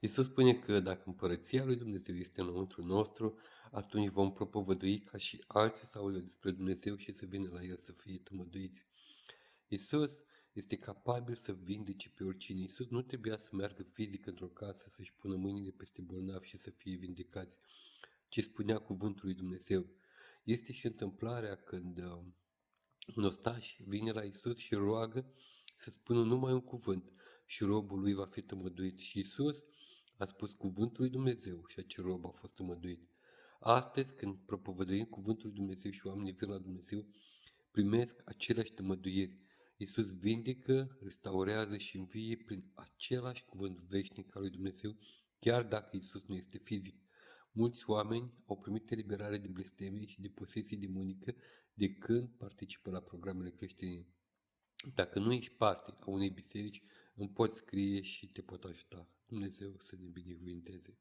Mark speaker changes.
Speaker 1: Iisus spune că dacă împărăția lui Dumnezeu este înăuntru nostru, atunci vom propovădui ca și alții să audă despre Dumnezeu și să vină la El să fie tămăduiți. Iisus este capabil să vindece pe oricine. Iisus nu trebuia să meargă fizic într-o casă, să-și pună mâinile peste bolnavi și să fie vindecați, ci spunea cuvântul lui Dumnezeu. Este și întâmplarea când un ostaș vine la Iisus și roagă să spună numai un cuvânt și robul lui va fi tămăduit. Și Iisus a spus cuvântul lui Dumnezeu și acel rob a fost tămăduit. Astăzi, când propovăduim cuvântul lui Dumnezeu și oamenii vin la Dumnezeu, primesc aceleași tămăduiri. Iisus vindecă, restaurează și învie prin același cuvânt veșnic al lui Dumnezeu, chiar dacă Iisus nu este fizic. Mulți oameni au primit eliberare de blesteme și de posesie demonică de când participă la programele creștine. Dacă nu ești parte a unei biserici, îmi poți scrie și te pot ajuta. Dumnezeu să ne binecuvinteze.